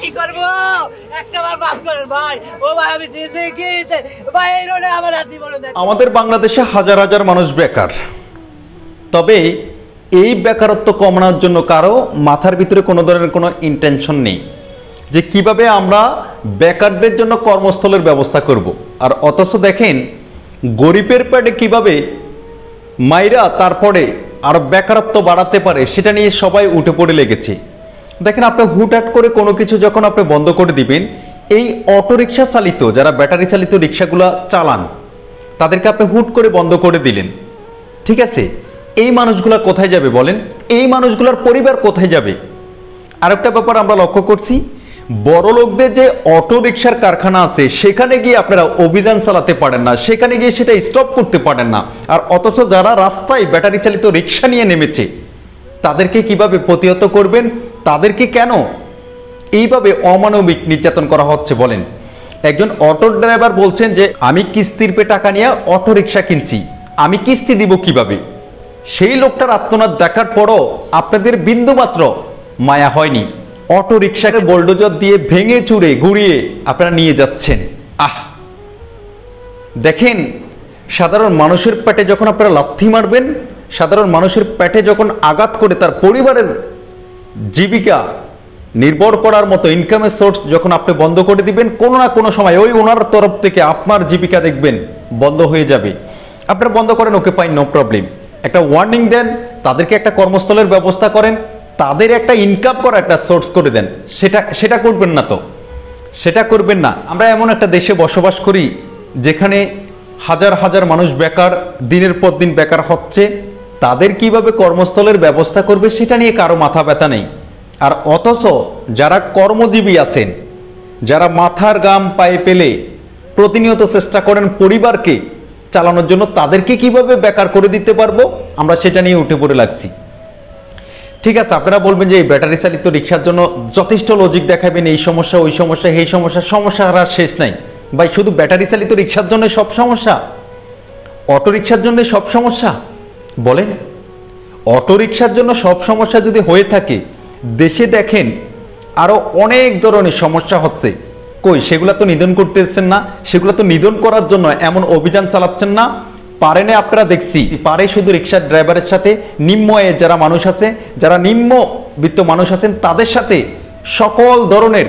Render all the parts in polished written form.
কি করব একটা বার মাফ করেন ভাই ও ভাই আমি জিন্দেগি ভাই এই রোডে আমার আর জীবনে দেখ আমাদের বাংলাদেশে হাজার হাজার মানুষ বেকার তবে এই বেকারত্ব কমানোর জন্য কারো মাথার ভিতরে কোনো ধরনের কোনো ইন্টেনশন নেই যে কিভাবে আমরা বেকারদের জন্য কর্মস্থলের ব্যবস্থা করব আর অথচ দেখেন গরিবের পেটে কিভাবে মাইরা তারপরে আর বেকারত্ব বাড়াতে পারে সেটা নিয়ে সবাই উঠে পড়ে লেগেছে দেখেন আপনি হুটহাট করে কোনো কিছু যখন আপনি বন্ধ করে দিবেন এই অটোরিকশা চালিত যারা ব্যাটারি চালিত রিক্সাগুলো চালান তাদেরকে আপনি হুট করে বন্ধ করে দিলেন ঠিক আছে এই মানুষগুলা কোথায় যাবে বলেন এই মানুষগুলোর পরিবার কোথায় যাবে আরেকটা ব্যাপার আমরা লক্ষ্য করছি বড় লোকদের যে অটো রিকশার কারখানা আছে সেখানে গিয়ে আপনারা অভিযান চালাতে পারেন না সেখানে গিয়ে সেটা স্টপ করতে পারেন না আর অথচ যারা রাস্তায় ব্যাটারি চালিত রিকশা নিয়ে নেমেছে তাদেরকে কিভাবে প্রতিহত করবেন তাদেরকে কেন এইভাবে অমানবিক নির্যাতন করা হচ্ছে বলেন একজন অটো ড্রাইভার বলছেন যে আমি কিস্তির পে টাকা নিয়ে অটো রিকশা কিনছি আমি কিস্তি দিব কিভাবে সেই লোকটার আত্মনাদ দেখার পরও আপনাদের বিন্দুমাত্র মায়া হয়নি অটো রিকশাকে বোল্ডোজার দিয়ে ভেঙে চুরে গুড়িয়ে আপনারা নিয়ে যাচ্ছেন দেখেন সাধারণ মানুষের পেটে যখন আপনারা লাথি মারবেন সাধারণ মানুষের পেটে যখন আঘাত করে তার পরিবারের জীবিকা নির্ভর করার মতো ইনকামের সোর্স যখন আপনি বন্ধ করে দিবেন কোনো না কোনো সময় ওই ওনার তরফ থেকে আপনার জীবিকা দেখবেন বন্ধ হয়ে যাবে আপনারা বন্ধ করেন ওকে পাই নো প্রবলেম একটা ওয়ার্নিং দেন তাদেরকে একটা কর্মস্থলের ব্যবস্থা করেন তাদের একটা ইনকাম করা একটা সোর্স করে দেন সেটা করবেন না তো সেটা করবেন না আমরা এমন একটা দেশে বসবাস করি যেখানে হাজার হাজার মানুষ বেকার দিনের পর দিন বেকার হচ্ছে তাদের কিভাবে কর্মস্থলের ব্যবস্থা করবে সেটা নিয়ে কারো মাথা ব্যথা নেই আর অথচ যারা কর্মজীবী আছেন যারা মাথার গাম পায়ে পেলে প্রতিনিয়ত চেষ্টা করেন পরিবারকে চালানোর জন্য তাদেরকে কিভাবে বেকার করে দিতে পারবো আমরা সেটা নিয়ে উঠে পড়ে লাগছি ঠিক আছে আপনারা বলবেন যে এই ব্যাটারি চালিত রিক্সার জন্য যথেষ্ট লজিক দেখাবেন এই সমস্যা ওই সমস্যা এই সমস্যা আর শেষ নাই ভাই শুধু ব্যাটারি চালিত রিক্সার জন্য সব সমস্যা অটো রিক্সার জন্য সব সমস্যা বলেন অটো রিক্সার জন্য সব সমস্যা যদি হয়ে থাকে দেশে দেখেন আরো অনেক ধরনের সমস্যা হচ্ছে কই সেগুলা তো নিধন করতেছেন না সেগুলা তো নিধন করার জন্য এমন অভিযান চালাচ্ছেন না পারে না আপনারা দেখছি পারে শুধু রিক্সার ড্রাইভারের সাথে নিম্ন আয়ের যারা মানুষ আছে যারা নিম্ন বিত্ত মানুষ আছেন তাদের সাথে সকল ধরনের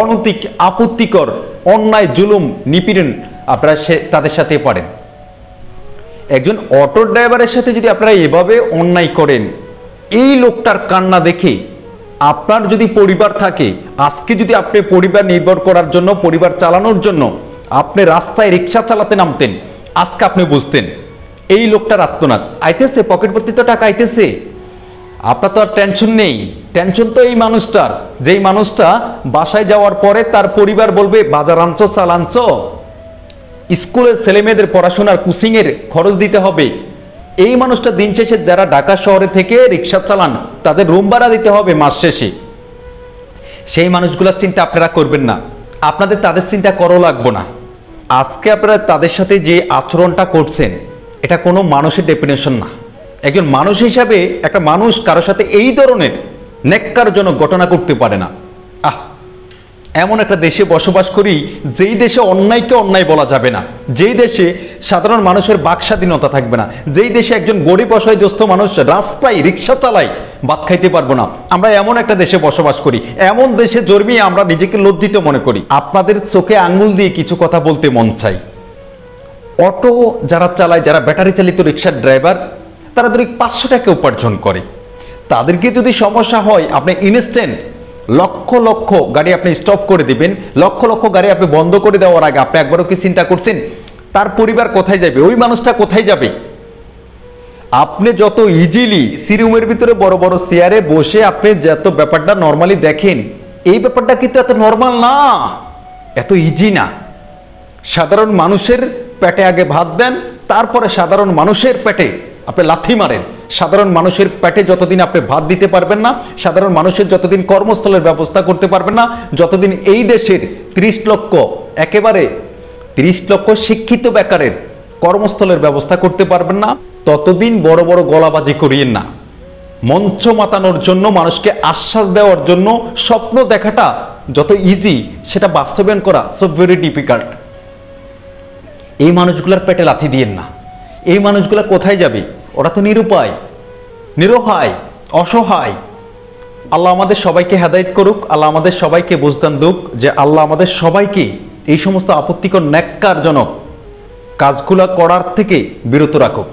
অনৈতিক আপত্তিকর অন্যায় জুলুম নিপীড়ন আপনারা তাদের সাথে পারেন একজন অটো ড্রাইভারের সাথে যদি আপনারা এভাবে অন্যায় করেন এই লোকটার কান্না দেখে আপনার যদি পরিবার থাকে আজকে যদি আপনি পরিবার নির্ভর করার জন্য পরিবার চালানোর জন্য আপনি রাস্তায় রিক্সা চালাতে নামতেন আজকে আপনি বুঝতেন এই লোকটার আত্মনাদ আইতেছে পকেট ভর্তি তো টাকা আইতেছে আপনার তো আর টেনশন নেই টেনশন তো এই মানুষটার যেই মানুষটা বাসায় যাওয়ার পরে তার পরিবার বলবে বাজার আনছো চাল আনছো স্কুলের ছেলেমেয়েদের পড়াশোনার কোচিং এর খরচ দিতে হবে এই মানুষটা দিন শেষে যারা ঢাকা শহরে থেকে রিক্সা চালান তাদের রুম ভাড়া দিতে হবে মাস শেষে সেই মানুষগুলোর চিন্তা আপনারা করবেন না আপনাদের তাদের চিন্তা করো লাগবো না আজকে আপনারা তাদের সাথে যে আচরণটা করছেন এটা কোনো মানুষের ডেফিনেশন না একজন মানুষ হিসাবে একটা মানুষ কারো সাথে এই ধরনের ন্যাক্কারজনক ঘটনা করতে পারে না এমন একটা দেশে বসবাস করি যেই দেশে অন্যায়কে অন্যায় বলা যাবে না যেই দেশে সাধারণ মানুষের বাক স্বাধীনতা থাকবে না যেই দেশে একজন গরিব অসহায়গ্রস্ত মানুষ রাস্তায় রিক্সা চালায় ভাত খাইতে পারবো না আমরা এমন একটা দেশে বসবাস করি এমন দেশে জন্মিয়ে আমরা নিজেকে লজ্জিত মনে করি আপনাদের চোখে আঙ্গুল দিয়ে কিছু কথা বলতে মন চাই অটো যারা চালায় যারা ব্যাটারি চালিত রিক্সার ড্রাইভার তারা ধরে 500 টাকা উপার্জন করে তাদেরকে যদি সমস্যা হয় আপনি ইনস্ট্যান্ট লক্ষ লক্ষ গাড়ি আপনি স্টপ করে দিবেন লক্ষ লক্ষ গাড়ি আপনি বন্ধ করে দেওয়ার আগে আপনি একবারও কি চিন্তা করছেন তার পরিবার কোথায় যাবে ওই মানুষটা কোথায় যাবে আপনি যত ইজিলি সিরুমের ভিতরে বড় বড় চেয়ারে বসে আপনি যত ব্যাপারটা নরমালি দেখেন এই ব্যাপারটা কিন্তু এত নরমাল না এত ইজি না সাধারণ মানুষের পেটে আগে ভাত দেন তারপরে সাধারণ মানুষের পেটে আপনি লাথি মারেন সাধারণ মানুষের পেটে যতদিন আপনি ভাত দিতে পারবেন না সাধারণ মানুষের যতদিন কর্মস্থলের ব্যবস্থা করতে পারবেন না যতদিন এই দেশের 30 লক্ষ একেবারে 30 লক্ষ শিক্ষিত বেকারের কর্মস্থলের ব্যবস্থা করতে পারবেন না ততদিন বড় বড় গলাবাজি করিয়েন না মঞ্চ মাতানোর জন্য মানুষকে আশ্বাস দেওয়ার জন্য স্বপ্ন দেখাটা যত ইজি সেটা বাস্তবায়ন করা সো ভেরি ডিফিকাল্ট। এই মানুষগুলোর পেটে লাথি দিয়েন না। এই মানুষগুলো কোথায় যাবে? ওরা তো নিরুপায়, নিরুপায়, অসহায়। আল্লাহ আমাদের সবাইকে হেদায়েত করুক, আল্লাহ আমাদের সবাইকে বুঝদান দুক, যে আল্লাহ আমাদের সবাইকে এই সমস্ত আপত্তিকর ন্যাক্কারজনক কাজগুলো করার থেকে বিরত রাখুক।